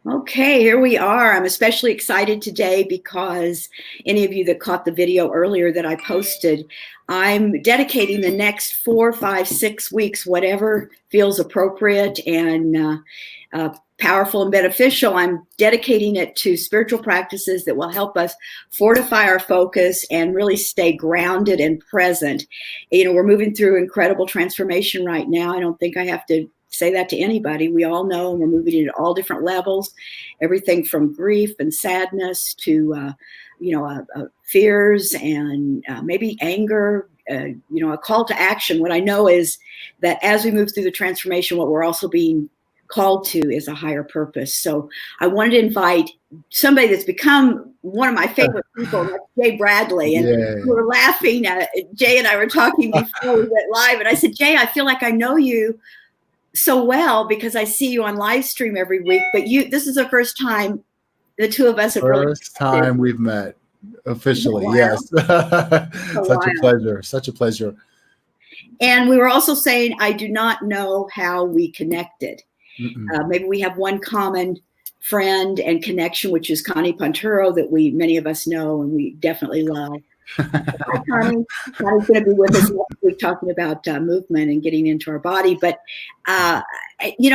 Okay, here we are. I'm especially excited today because any of you that caught the video earlier that I posted, I'm dedicating the next 4, 5, 6 weeks, whatever feels appropriate and powerful and beneficial. I'm dedicating it to spiritual practices that will help us fortify our focus and really stay grounded and present. You know, we're moving through incredible transformation right now. I don't think I have to say that to anybody. We all know, and we're moving into all different levels, everything from grief and sadness to fears and maybe anger, a call to action. What I know is that as we move through the transformation, what we're also being called to is a higher purpose. So I wanted to invite somebody that's become one of my favorite people, like Jay Bradley. And we were laughing. Jay and I were talking before we went live, and I said, Jay, I feel like I know you so well because I see you on Livestream every week, but this is the first time the two of us have first time we've met officially. Yes. Such a pleasure. And we were also saying, I do not know how we connected. Maybe we have one common friend and connection, which is Connie Ponturo, that many of us know and we definitely love. Connie's going to be with us next week talking about movement and getting into our body. But,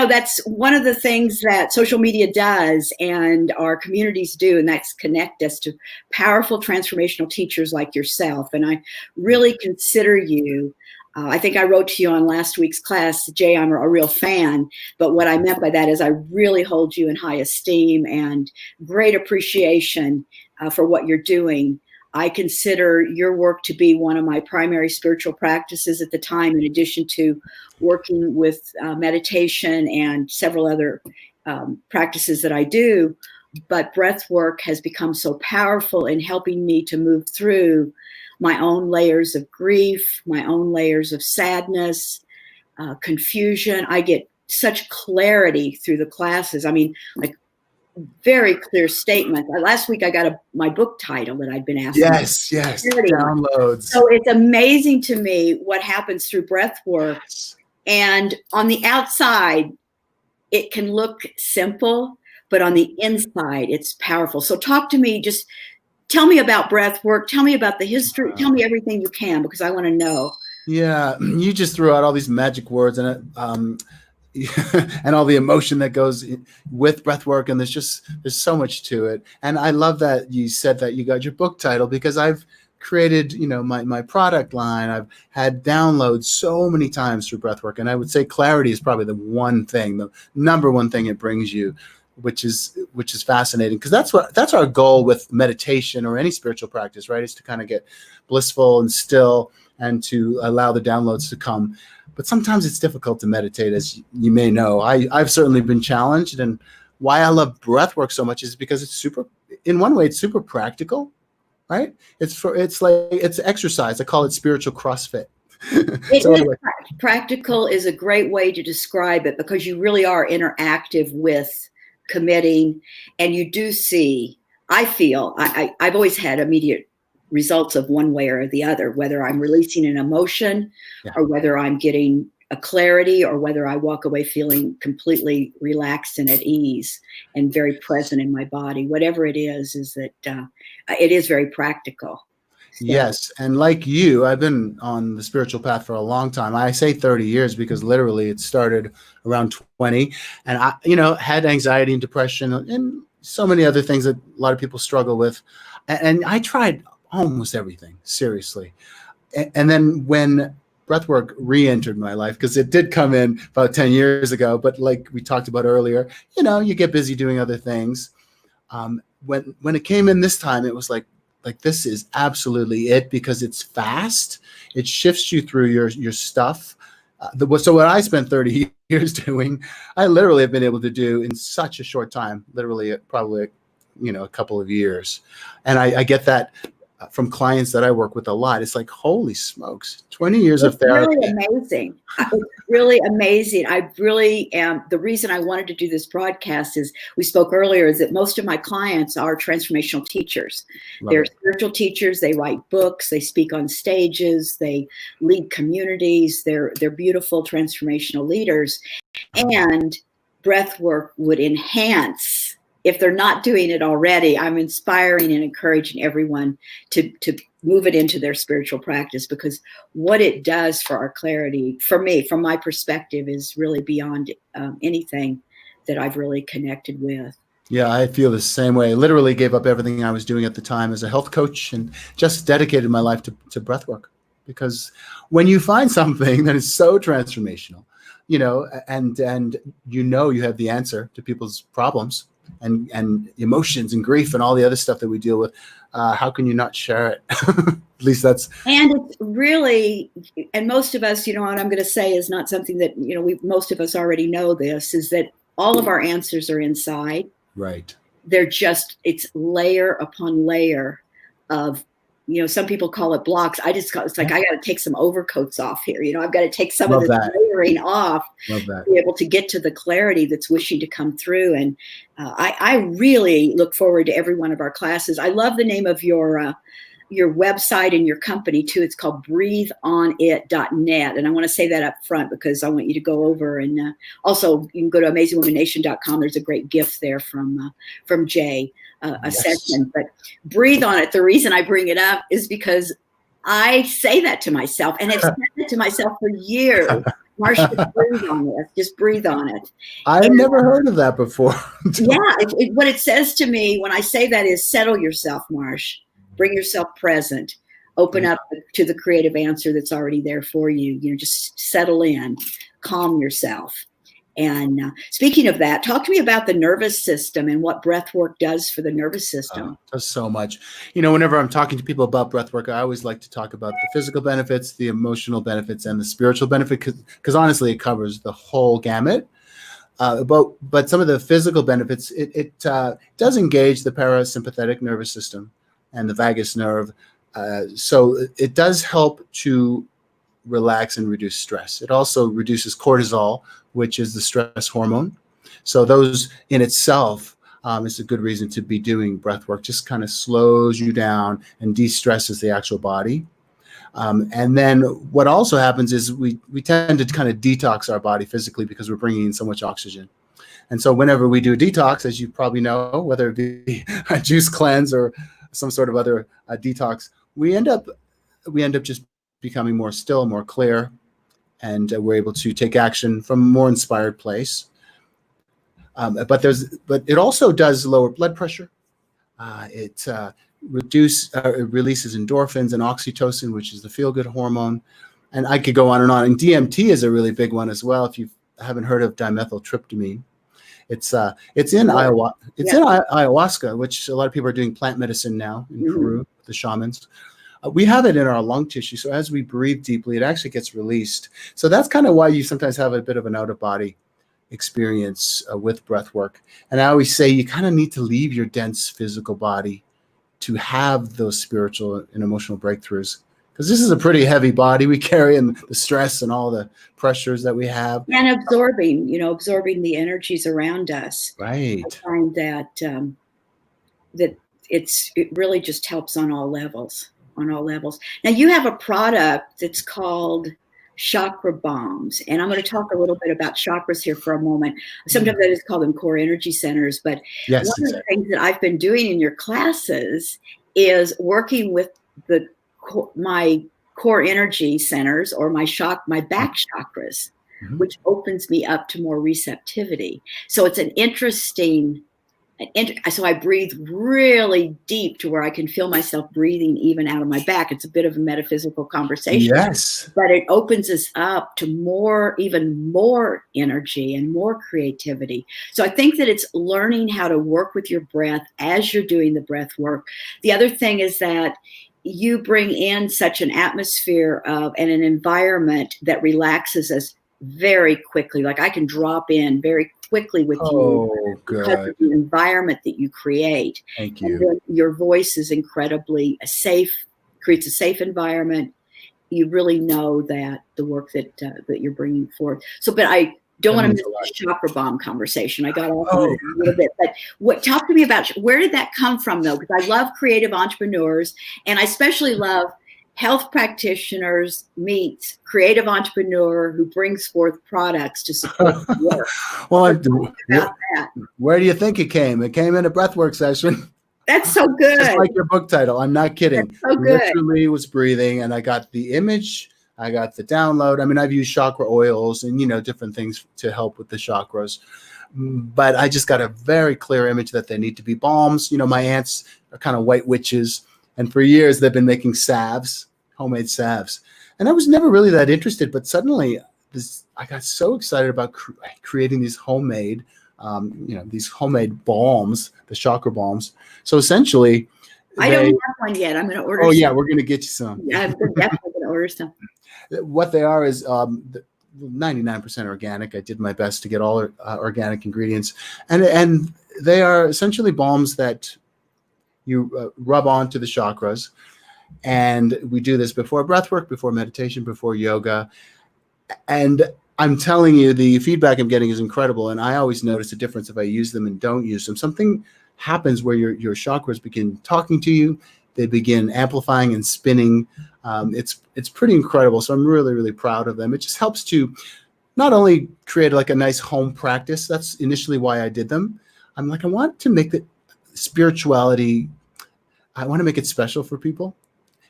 that's one of the things that social media does and our communities do, and that's connect us to powerful transformational teachers like yourself. And I really consider you. I think I wrote to you on last week's class, Jay, I'm a real fan. But what I meant by that is I really hold you in high esteem and great appreciation for what you're doing. I consider your work to be one of my primary spiritual practices at the time, in addition to working with meditation and several other practices that I do. But breath work has become so powerful in helping me to move through my own layers of grief, my own layers of sadness, confusion. I get such clarity through the classes. I mean, like, very clear statement. Last week I got my book title that I'd been asking. Yes, downloads. So it's amazing to me what happens through breath work. And on the outside, it can look simple, but on the inside, it's powerful. So talk to me, just tell me about breath work. Tell me about the history. Tell me everything you can, because I want to know. Yeah, you just threw out all these magic words and and all the emotion that goes with breath work. And there's so much to it. And I love that you said that you got your book title, because I've created, my product line. I've had downloads so many times through breath work. And I would say clarity is probably the number one thing it brings you, which is fascinating, because that's our goal with meditation or any spiritual practice, right? Is to kind of get blissful and still and to allow the downloads to come. But sometimes it's difficult to meditate, as you may know. I've certainly been challenged, and why I love breath work so much is because in one way, it's super practical, right? It's exercise. I call it spiritual CrossFit. Practical is a great way to describe it, because you really are interactive with committing, and you do see, I feel, I've always had immediate results of one way or the other, whether I'm releasing an emotion or whether I'm getting a clarity or whether I walk away feeling completely relaxed and at ease and very present in my body. Whatever it is that it is very practical. So. Yes. And like you, I've been on the spiritual path for a long time. I say 30 years because literally it started around 20. And I, had anxiety and depression and so many other things that a lot of people struggle with. And I tried almost everything, seriously. And then when breathwork re-entered my life, because it did come in about 10 years ago, but like we talked about earlier, you get busy doing other things. When it came in this time, it was like this is absolutely it, because it's fast. It shifts you through your stuff. So what I spent 30 years doing, I literally have been able to do in such a short time, literally probably, a couple of years. And I get that from clients that I work with a lot. It's like, holy smokes, 20 years of therapy. It's really amazing. It's really amazing. I really am. The reason I wanted to do this broadcast is, we spoke earlier, is that most of my clients are transformational teachers. They're spiritual teachers. They write books. They speak on stages. They lead communities. They're beautiful transformational leaders. And breath work would enhance if they're not doing it already, I'm inspiring and encouraging everyone to move it into their spiritual practice, because what it does for our clarity, for me, from my perspective, is really beyond anything that I've really connected with. Yeah, I feel the same way. I literally gave up everything I was doing at the time as a health coach and just dedicated my life to breath work. Because when you find something that is so transformational, and you have the answer to people's problems and emotions and grief and all the other stuff that we deal with, how can you not share it? At least that's. And it's really, and most of us, what I'm going to say is not something that, most of us already know this, is that all of our answers are inside. Right. It's layer upon layer of, some people call it blocks. It's like, I got to take some overcoats off here. I've got to take some of this layering off to be able to get to the clarity that's wishing to come through. And I really look forward to every one of our classes. I love the name of your website and your company too. It's called breatheonit.net. And I want to say that up front because I want you to go over, and also you can go to amazingwomannation.com. There's a great gift there from Jay, a session. But breathe on it. The reason I bring it up is because I say that to myself, and I've said it to myself for years. Marsh, just breathe on this. Just breathe on it. I've never heard of that before. What it says to me when I say that is, settle yourself, Marsh. Bring yourself present. Open up to the creative answer that's already there for you. Just settle in, calm yourself. And speaking of that, talk to me about the nervous system and what breath work does for the nervous system. Does so much. Whenever I'm talking to people about breath work, I always like to talk about the physical benefits, the emotional benefits, and the spiritual benefit, because honestly, it covers the whole gamut. But some of the physical benefits, it does engage the parasympathetic nervous system and the vagus nerve. So it does help to relax and reduce stress. It also reduces cortisol, which is the stress hormone. So those in itself is a good reason to be doing breath work. Just kind of slows you down and de-stresses the actual body. And then what also happens is we tend to kind of detox our body physically because we're bringing in so much oxygen. And so whenever we do a detox, as you probably know, whether it be a juice cleanse or some sort of other detox, we end up just becoming more still, more clear, and we're able to take action from a more inspired place. But it also does lower blood pressure. It releases endorphins and oxytocin, which is the feel-good hormone. And I could go on and on. And DMT is a really big one as well. If you haven't heard of dimethyltryptamine, it's in ayahuasca, which a lot of people are doing plant medicine now in Peru, the shamans. We have it in our lung tissue. So as we breathe deeply, it actually gets released. So that's kind of why you sometimes have a bit of an out-of-body experience with breath work. And I always say you kind of need to leave your dense physical body to have those spiritual and emotional breakthroughs. Because this is a pretty heavy body we carry, and the stress and all the pressures that we have. And absorbing the energies around us. Right. I find that it really just helps on all levels. Now you have a product that's called Chakra Bombs, and I'm going to talk a little bit about chakras here for a moment. Sometimes I just call them core energy centers, but one of the things that I've been doing in your classes is working with my core energy centers, or my back chakras, which opens me up to more receptivity. So it's an interesting. So I breathe really deep to where I can feel myself breathing even out of my back. It's a bit of a metaphysical conversation. Yes. But it opens us up to even more energy and more creativity. So I think that it's learning how to work with your breath as you're doing the breath work. The other thing is that you bring in such an atmosphere and an environment that relaxes us very quickly. Like I can drop in very quickly with you because of the environment that you create. Thank you. And your voice is incredibly creates a safe environment. You really know that the work that you're bringing forth. So, but I don't want to miss the chakra bomb conversation. I got off a little bit, but talk to me about where did that come from though? Because I love creative entrepreneurs, and I especially love health practitioners meets creative entrepreneur who brings forth products to support the work. Well, About that. where do you think it came? It came in a breathwork session. That's so good. Just like your book title. I'm not kidding. That's so good. Literally was breathing, and I got the image. I got the download. I mean, I've used chakra oils and, different things to help with the chakras. But I just got a very clear image that they need to be balms. My aunts are kind of white witches. And for years, they've been making salves, homemade salves. And I was never really that interested. But suddenly, I got so excited about creating these homemade, these homemade balms, the chakra balms. So essentially, I don't have one yet. I'm going to order. Oh, yeah, we're going to get you some. Yeah, I'm definitely going to order some. What they are is 99% organic. I did my best to get all organic ingredients, and they are essentially balms that you rub onto the chakras. And we do this before breath work, before meditation, before yoga. And I'm telling you, the feedback I'm getting is incredible. And I always notice a difference if I use them and don't use them. Something happens where your chakras begin talking to you. They begin amplifying and spinning. It's pretty incredible. So I'm really, really proud of them. It just helps to not only create like a nice home practice. That's initially why I did them. I'm like, I want to make the spirituality, I want to make it special for people.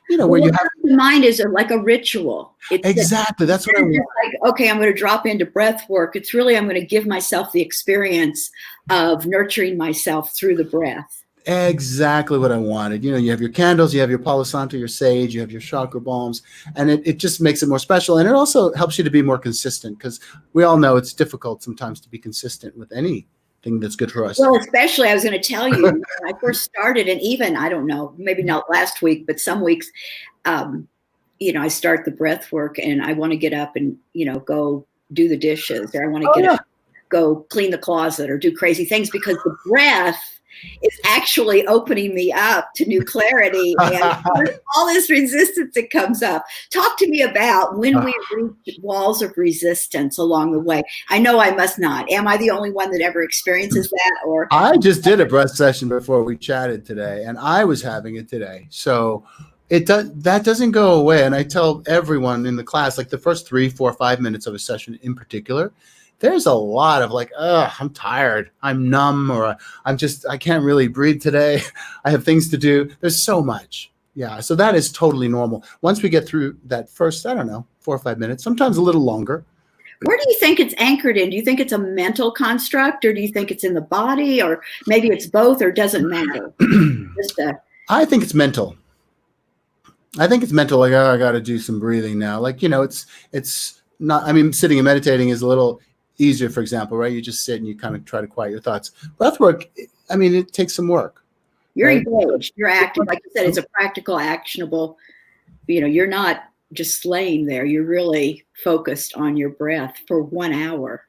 Where you have the mind is like a ritual. Exactly. That's what I want. Like, okay, I'm going to drop into breath work. It's really, I'm going to give myself the experience of nurturing myself through the breath. Exactly what I wanted. You have your candles, you have your Palo Santo, your sage, you have your chakra balms, and it just makes it more special. And it also helps you to be more consistent, because we all know it's difficult sometimes to be consistent with anything that's good for us. Well, especially, I was going to tell you, when I first started, and even, I don't know, maybe not last week, but some weeks, I start the breath work and I want to get up and, go do the dishes, or I want to up, go clean the closet, or do crazy things, because the breath is actually opening me up to new clarity and all this resistance that comes up. Talk to me about when we reach walls of resistance along the way. I know I must not. Am I the only one that ever experiences that? Or I just did a breath session before we chatted today, and I was having it today. So that doesn't go away. And I tell everyone in the class, like the first 3, 4, 5 minutes of a session in particular, there's a lot of like, I'm tired, I'm numb, or I can't really breathe today. I have things to do. There's so much. Yeah. So that is totally normal. Once we get through that first, 4 or 5 minutes, sometimes a little longer. Where do you think it's anchored in? Do you think it's a mental construct, or do you think it's in the body, or maybe it's both, or doesn't matter? I think it's mental. Like, I got to do some breathing now. Like, it's not, sitting and meditating is a little easier, for example, right? You just sit and you kind of try to quiet your thoughts. Breath work, it takes some work. You're engaged, you're active. Like you said, it's a practical, actionable, you're not just laying there. You're really focused on your breath for 1 hour.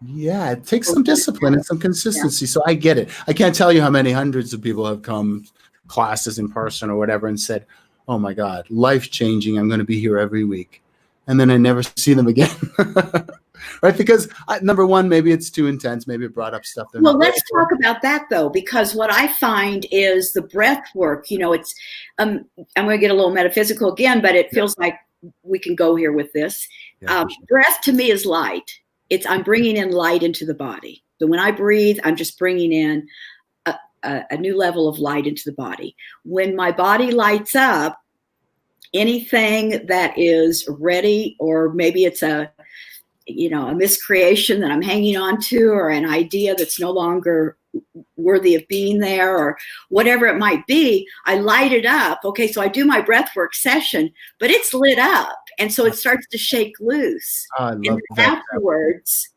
Yeah, it takes some discipline and some consistency. Yeah. So I get it. I can't tell you how many hundreds of people have come classes in person or whatever and said, oh my God, life-changing. I'm going to be here every week. And then I never see them again. Right? Because number one, maybe it's too intense. Maybe it brought up stuff. Well, let's talk about that though, because what I find is the breath work, it's, I'm going to get a little metaphysical again, but it feels like we can go here with this. Yeah, sure. Breath to me is light. I'm bringing in light into the body. So when I breathe, I'm just bringing in a new level of light into the body. When my body lights up, anything that is ready, or maybe it's a miscreation that I'm hanging on to, or an idea that's no longer worthy of being there, or whatever it might be, I light it up. Okay, so I do my breathwork session, but it's lit up. And so it starts to shake loose. And afterwards,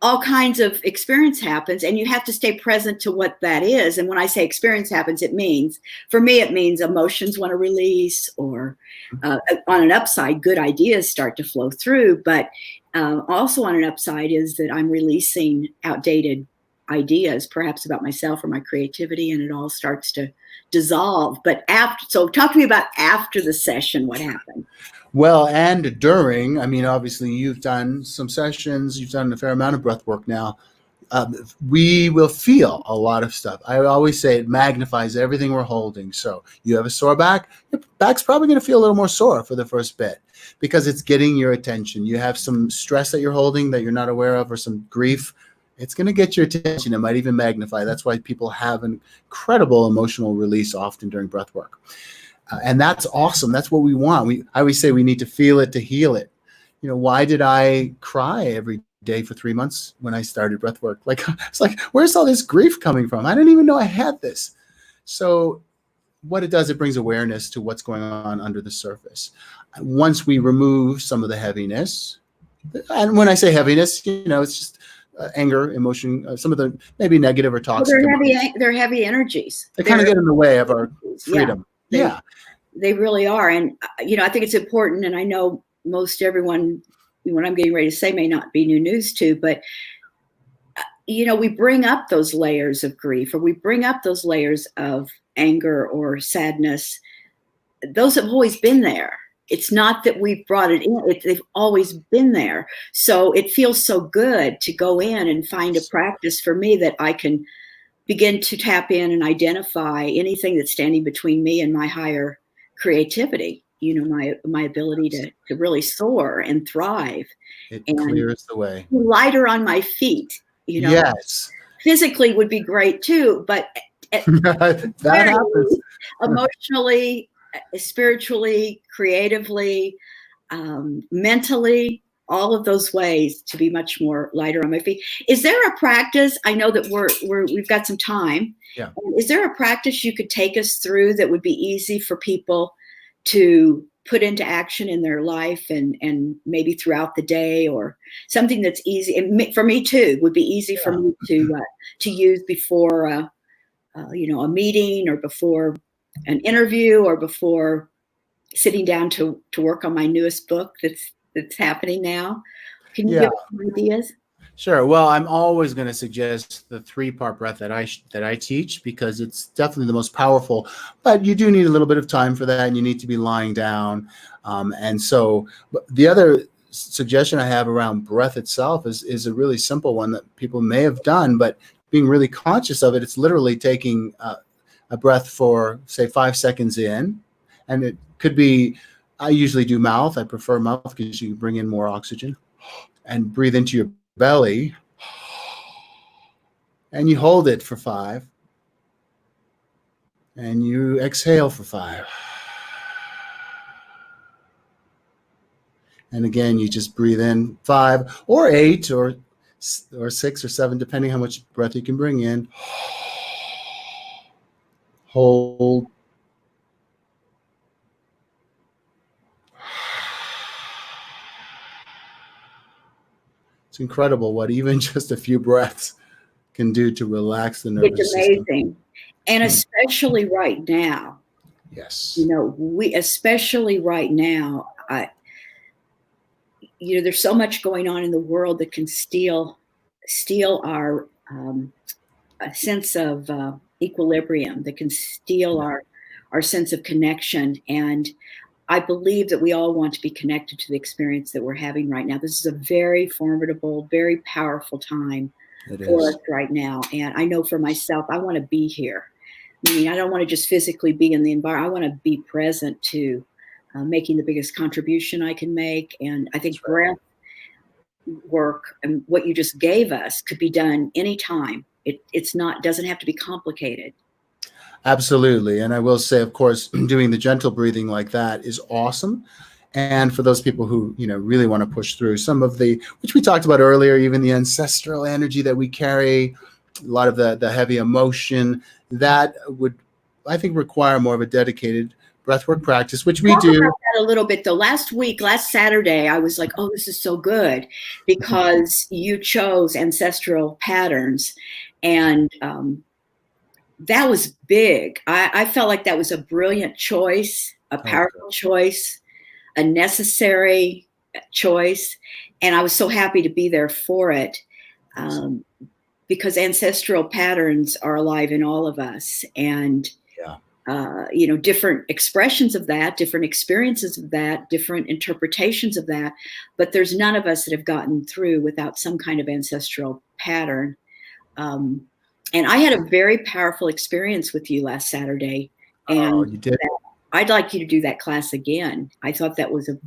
all kinds of experience happens, and you have to stay present to what that is. And when I say experience happens, for me, it means emotions want to release, or on an upside, good ideas start to flow through. But also on an upside is that I'm releasing outdated ideas, perhaps about myself or my creativity, and it all starts to dissolve. But so talk to me about after the session, what happened? Well, and during, obviously you've done some sessions, you've done a fair amount of breath work now. we will feel a lot of stuff. I always say it magnifies everything we're holding. So you have a sore back, your back's probably going to feel a little more sore for the first bit because it's getting your attention. You have some stress that you're holding that you're not aware of, or some grief. It's going to get your attention. It might even magnify. That's why people have an incredible emotional release often during breath work. And that's awesome. That's what we want. I always say we need to feel it to heal it. You know, why did I cry every day for 3 months when I started breath work? Like, it's like, where's all this grief coming from? I didn't even know I had this. So what it does, it brings awareness to what's going on under the surface. Once we remove some of the heaviness, and when I say heaviness, you know, it's just anger, emotion, some of the maybe negative or toxic. Well, they're heavy energies. They kind of get in the way of our freedom. Yeah. They really are. And, you know, I think it's important, and I know most everyone, what I'm getting ready to say may not be new news to, but, you know, we bring up those layers of grief, or we bring up those layers of anger or sadness. Those have always been there. It's not that we've brought it in. They've always been there. So it feels so good to go in and find a practice for me that I can begin to tap in and identify anything that's standing between me and my higher creativity, you know, my ability to really soar and thrive. It clears the way. Lighter on my feet, you know. Yes. Physically would be great too, but that happens. Emotionally, spiritually, creatively, mentally, all of those ways to be much more lighter on my feet. Is there a practice? I know that we've got some time. Yeah. Is there a practice you could take us through that would be easy for people to put into action in their life and maybe throughout the day, or something that's easy? And for me too, would be easy for me to use before you know, a meeting, or before an interview, or before sitting down to work on my newest book that's happening now. Can you give us some ideas? Sure. Well, I'm always going to suggest the 3-part breath that I teach, because it's definitely the most powerful. But you do need a little bit of time for that, and you need to be lying down. And so, the other suggestion I have around breath itself is a really simple one that people may have done, but being really conscious of it. It's literally taking a breath for, say, 5 seconds in, and it could be. I usually do mouth. I prefer mouth because you bring in more oxygen, and breathe into your belly, and you hold it for 5, and you exhale for 5, and again you just breathe in 5 or 8 or 6 or 7, depending how much breath you can bring in. Hold. It's incredible what even just a few breaths can do to relax the nervous system. It's amazing. And especially right now. Yes. You know, especially right now, you know, there's so much going on in the world that can steal our a sense of equilibrium, that can steal our sense of connection. And I believe that we all want to be connected to the experience that we're having right now. This is a very formidable, very powerful time for us right now. And I know for myself, I want to be here. I mean, I don't want to just physically be in the environment. I want to be present to making the biggest contribution I can make. And I think breath work and what you just gave us could be done anytime. Doesn't have to be complicated. Absolutely. And I will say, of course, doing the gentle breathing like that is awesome. And for those people who, you know, really want to push through some of which we talked about earlier, even the ancestral energy that we carry, a lot of the heavy emotion, that would, I think, require more of a dedicated breathwork practice, which we do. About that a little bit though. Last Saturday, I was like, oh, this is so good, because you chose ancestral patterns, and that was big. I felt like that was a brilliant choice, a powerful choice, a necessary choice. And I was so happy to be there for it, because ancestral patterns are alive in all of us. And, you know, different expressions of that, different experiences of that, different interpretations of that. But there's none of us that have gotten through without some kind of ancestral pattern. And I had a very powerful experience with you last Saturday. Oh, And you did. I'd like you to do that class again. I thought that was a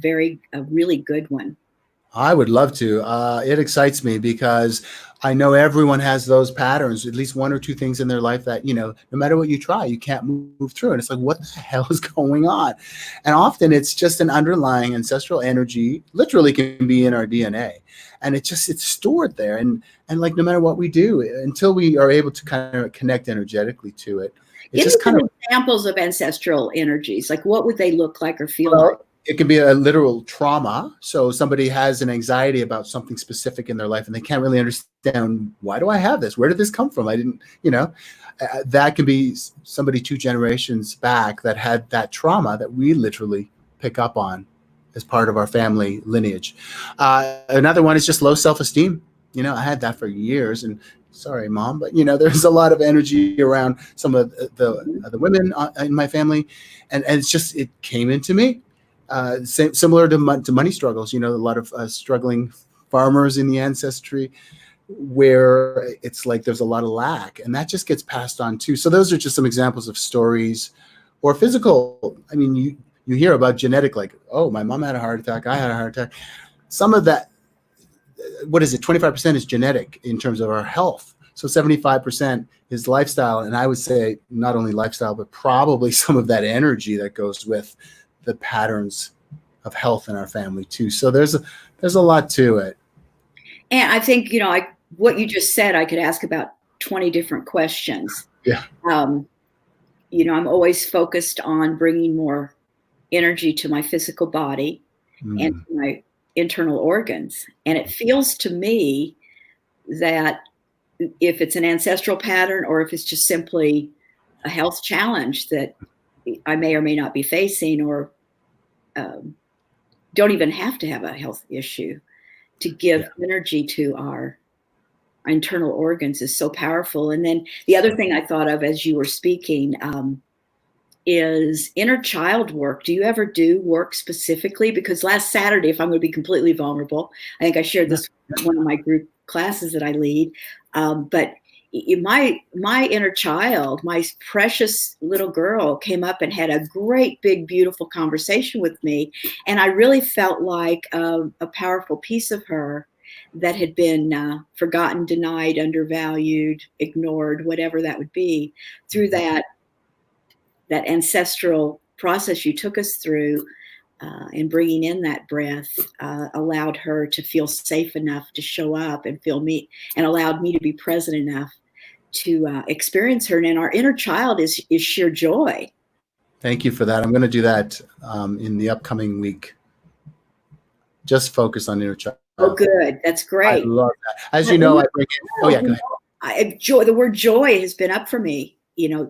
really good one. I would love to. It excites me because I know everyone has those patterns, at least one or two things in their life that, no matter what you try, you can't move through. And it's like, what the hell is going on? And often it's just an underlying ancestral energy, literally can be in our DNA. And it's stored there. And like, no matter what we do, until we are able to kind of connect energetically to it, it's Give just me kind some of examples of ancestral energies. Like, what would they look like or feel well, like? it can be a literal trauma. So somebody has an anxiety about something specific in their life and they can't really understand, why do I have this? Where did this come from? I didn't, that can be somebody 2 generations back that had that trauma that we literally pick up on as part of our family lineage. Another one is just low self-esteem. I had that for years, and sorry, Mom, but there's a lot of energy around some of the women in my family, and it came into me. Similar to money struggles, a lot of struggling farmers in the ancestry, where it's like there's a lot of lack, and that just gets passed on too. So those are just some examples of stories, or physical. I mean, you hear about genetic, like, oh, my mom had a heart attack, I had a heart attack. Some of that, what is it? 25% is genetic in terms of our health. So 75% is lifestyle, and I would say not only lifestyle, but probably some of that energy that goes with the patterns of health in our family too. So there's a lot to it. And I think, what you just said, I could ask about 20 different questions. Yeah. I'm always focused on bringing more energy to my physical body and to my internal organs. And it feels to me that if it's an ancestral pattern or if it's just simply a health challenge that I may or may not be facing, or don't even have to have a health issue, to give energy to our internal organs is so powerful. And then the other thing I thought of as you were speaking is inner child work. Do you ever do work specifically? Because last Saturday, if I'm going to be completely vulnerable, I think I shared this with one of my group classes that I lead, but my inner child, my precious little girl, came up and had a great, big, beautiful conversation with me. And I really felt like a powerful piece of her that had been forgotten, denied, undervalued, ignored, whatever that would be, through that ancestral process you took us through, and bringing in that breath allowed her to feel safe enough to show up and feel me, and allowed me to be present enough to experience her. And our inner child is sheer joy. Thank you for that. I'm going to do that in the upcoming week. Just focus on inner child. Oh, good. That's great. I love that. As you know, I bring in. Oh yeah, go ahead. Joy. The word joy has been up for me.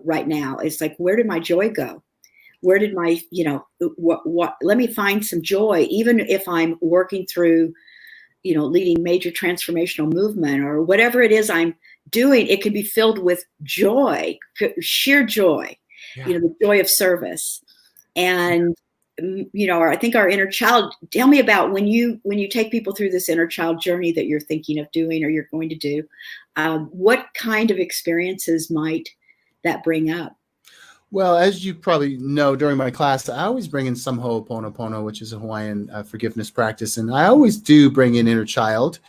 Right now, it's like, where did my joy go? Where did my, what, let me find some joy, even if I'm working through, leading major transformational movement or whatever it is I'm doing. It can be filled with joy, sheer joy, the joy of service. And, I think our inner child, tell me about when you take people through this inner child journey that you're thinking of doing or you're going to do, what kind of experiences might that bring up? Well, as you probably know, during my class, I always bring in some Ho'oponopono, which is a Hawaiian forgiveness practice. And I always do bring in inner child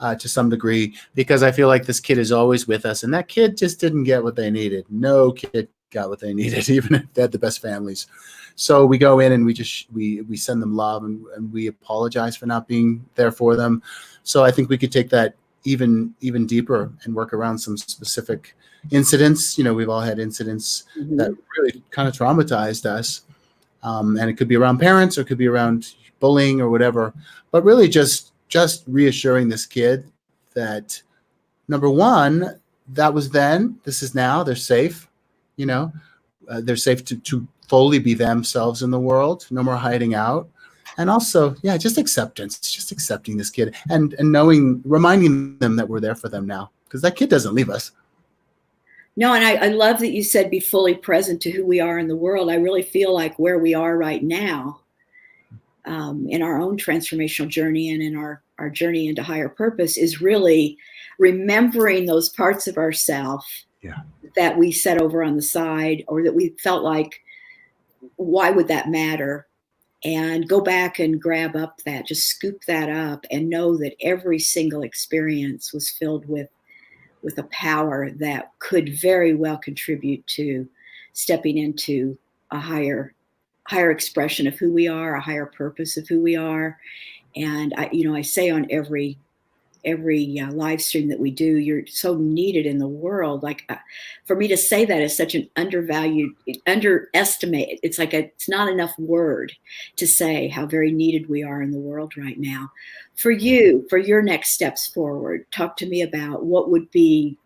to some degree, because I feel like this kid is always with us. And that kid just didn't get what they needed. No kid got what they needed, even if they had the best families. So we go in and we send them love, and we apologize for not being there for them. So I think we could take that even deeper and work around some specific incidents. We've all had incidents that really kind of traumatized us. And it could be around parents, or it could be around bullying or whatever. But really just reassuring this kid that, number one, that was then, this is now, they're safe. They're safe to fully be themselves in the world. No more hiding out. And also, just acceptance, just accepting this kid and reminding them that we're there for them now, because that kid doesn't leave us. No, and I love that you said be fully present to who we are in the world. I really feel like where we are right now, in our own transformational journey and in our journey into higher purpose, is really remembering those parts of ourselves that we set over on the side, or that we felt like, why would that matter? And go back and grab up that, just scoop that up, and know that every single experience was filled with a power that could very well contribute to stepping into a higher expression of who we are, a higher purpose of who we are. And I say on every live stream that we do, you're so needed in the world. Like, for me to say that is such an underestimate. It's like it's not enough word to say how very needed we are in the world right now. For you, for your next steps forward, talk to me about what would be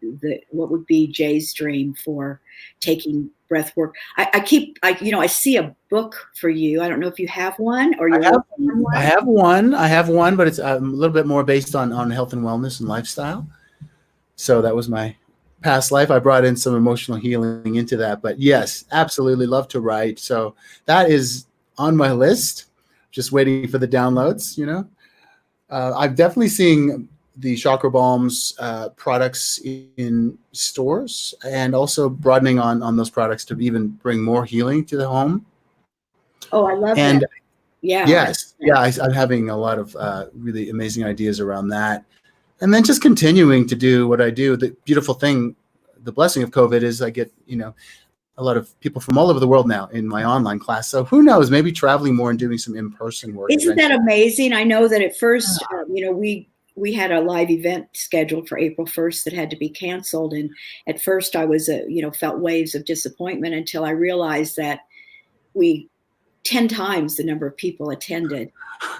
Jay's dream for taking breath work. I see a book for you. I don't know if you have one, or I have one, but it's a little bit more based on health and wellness and lifestyle. So that was my past life. I brought in some emotional healing into that, but yes, absolutely love to write. So that is on my list, just waiting for the downloads. I'm definitely seeing the Chakra Balms products in stores, and also broadening on those products to even bring more healing to the home. Oh, I love that. Yeah. Yes. Yeah. I'm having a lot of really amazing ideas around that. And then just continuing to do what I do. The beautiful thing, the blessing of COVID, is I get, a lot of people from all over the world now in my online class. So who knows, maybe traveling more and doing some in-person work. Isn't that amazing? I know that at first, we had a live event scheduled for April 1st that had to be canceled. And at first I was, felt waves of disappointment, until I realized that 10 times the number of people attended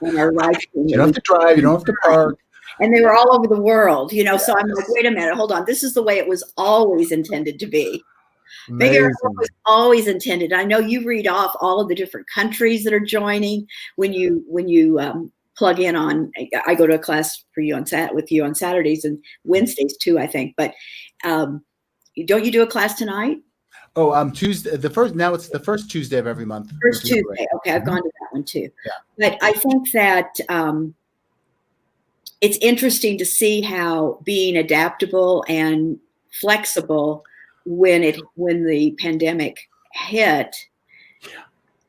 on our live stream. You don't have to drive, you don't have to park. And they were all over the world, so I'm like, wait a minute, hold on. This is the way it was always intended to be. Bigger was always intended. I know you read off all of the different countries that are joining when you plug in on. I go to a class with you on Saturdays and Wednesdays too, I think. But don't you do a class tonight? Oh, Tuesday. Now it's the first Tuesday of every month. First Tuesday. Okay, I've gone to that one too. Yeah. But I think that it's interesting to see how being adaptable and flexible when the pandemic hit,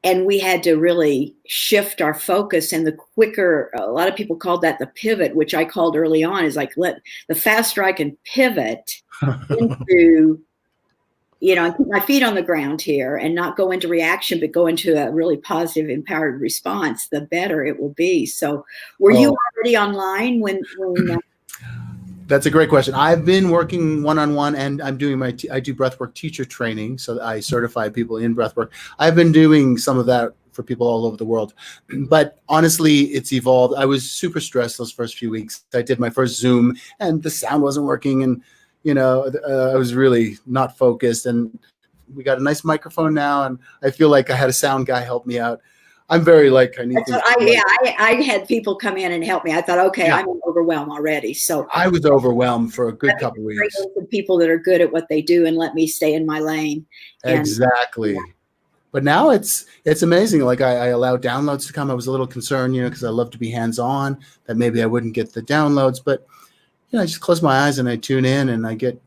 and we had to really shift our focus, and the quicker, a lot of people called that the pivot, which I called early on, is like, the faster I can pivot into, and put my feet on the ground here and not go into reaction, but go into a really positive, empowered response, the better it will be. So were you already online when That's a great question. I've been working one-on-one, and I'm doing I do breathwork teacher training, so I certify people in breathwork. I've been doing some of that for people all over the world, but honestly, it's evolved. I was super stressed those first few weeks. I did my first Zoom, and the sound wasn't working, and I was really not focused. And we got a nice microphone now, and I feel like I had a sound guy help me out. I'm very I had people come in and help me. I thought, okay, I'm overwhelmed already. So I was overwhelmed for a good couple of weeks. People that are good at what they do and let me stay in my lane. Exactly. But now it's amazing. Like I allow downloads to come. I was a little concerned, because I love to be hands-on, that maybe I wouldn't get the downloads. But I just close my eyes and I tune in, and I get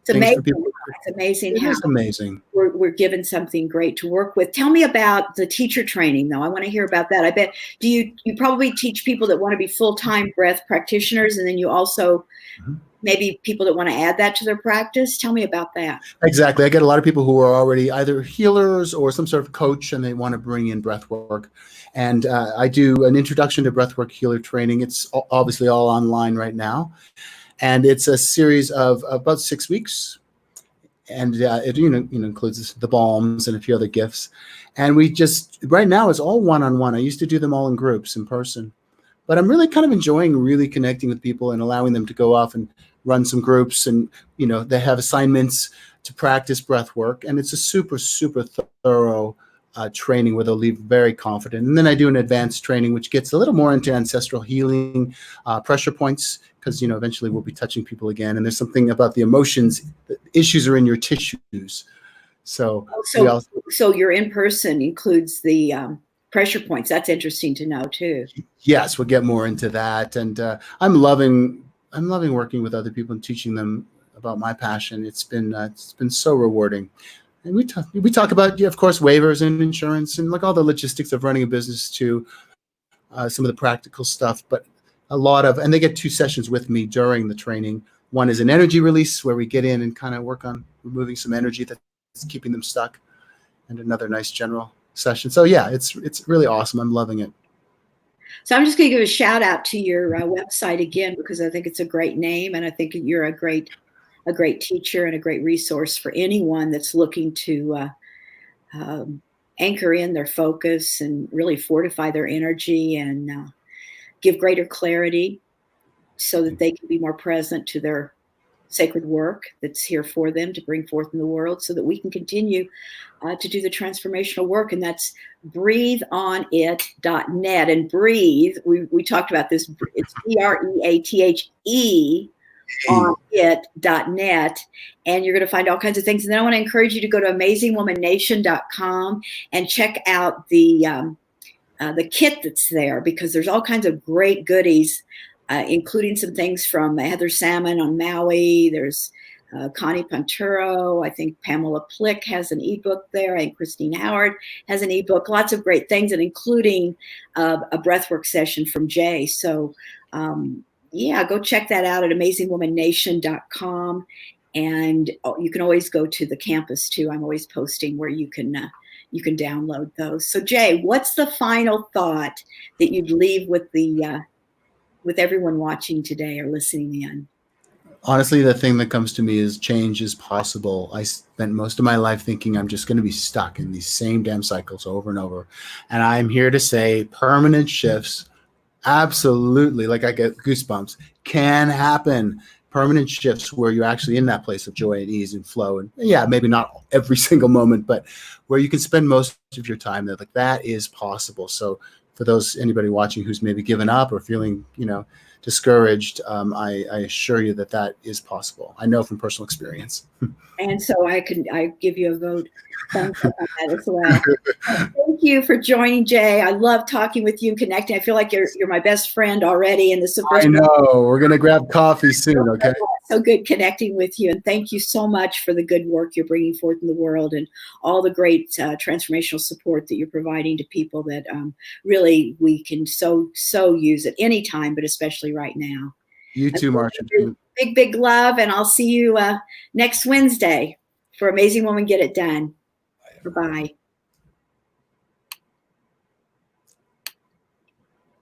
things for people. It's amazing. It is amazing. We're given something great to work with. Tell me about the teacher training, though. I want to hear about that. I bet you probably teach people that want to be full-time breath practitioners, and then you also maybe people that want to add that to their practice. Tell me about that. Exactly. I get a lot of people who are already either healers or some sort of coach, and they want to bring in breath work. And I do an introduction to breathwork healer training. It's obviously all online right now. And it's a series of about 6 weeks. And it includes the balms and a few other gifts. And we just, right now, it's all one-on-one. I used to do them all in groups, in person. But I'm really kind of enjoying really connecting with people and allowing them to go off and run some groups. And, they have assignments to practice breath work. And it's a super, super thorough training where they'll leave very confident. And then I do an advanced training, which gets a little more into ancestral healing, pressure points, because, eventually we'll be touching people again. And there's something about the emotions, the issues are in your tissues. So your in-person includes the pressure points. That's interesting to know too. Yes, we'll get more into that. And I'm loving I'm loving working with other people and teaching them about my passion. It's been so rewarding. And we talk about, yeah, of course, waivers and insurance and like all the logistics of running a business too, some of the practical stuff, but and they get 2 sessions with me during the training. One is an energy release where we get in and kind of work on removing some energy that's keeping them stuck, and another nice general session. So yeah, it's really awesome. I'm loving it. So I'm just going to give a shout out to your website again, because I think it's a great name, and I think you're a great teacher and a great resource for anyone that's looking to anchor in their focus and really fortify their energy and give greater clarity so that they can be more present to their sacred work that's here for them to bring forth in the world, so that we can continue to do the transformational work. And that's breatheonit.net. And breathe, we talked about this, it's BREATHE on it.net, and you're going to find all kinds of things. And then I want to encourage you to go to amazingwomannation.com and check out the kit that's there, because there's all kinds of great goodies, including some things from Heather Salmon on Maui. There's Connie Panturo. I think Pamela Plick has an ebook there. I think Christine Howard has an ebook. Lots of great things, and including a breathwork session from Jay. So yeah, go check that out at amazingwomannation.com. And you can always go to the campus too. I'm always posting where you can download those. So Jay, what's the final thought that you'd leave with with everyone watching today or listening in? Honestly, the thing that comes to me is change is possible. I spent most of my life thinking I'm just going to be stuck in these same damn cycles over and over. And I'm here to say permanent shifts, absolutely, like I get goosebumps, can happen. Permanent shifts where you're actually in that place of joy and ease and flow. And yeah, maybe not every single moment, but where you can spend most of your time there. Like, that is possible. So for anybody watching who's maybe given up or feeling, discouraged, I assure you that is possible. I know from personal experience. And so I give you a vote thumbs up on that as well. Thank you for joining, Jay. I love talking with you and connecting. I feel like you're my best friend already. And this is the first. I know. We're going to grab coffee soon, okay? So good connecting with you. And thank you so much for the good work you're bringing forth in the world, and all the great transformational support that you're providing to people that really we can so use at any time, but especially right now. You too, Marcia. Big love, and I'll see you next Wednesday for Amazing Woman Get It Done. Bye-bye.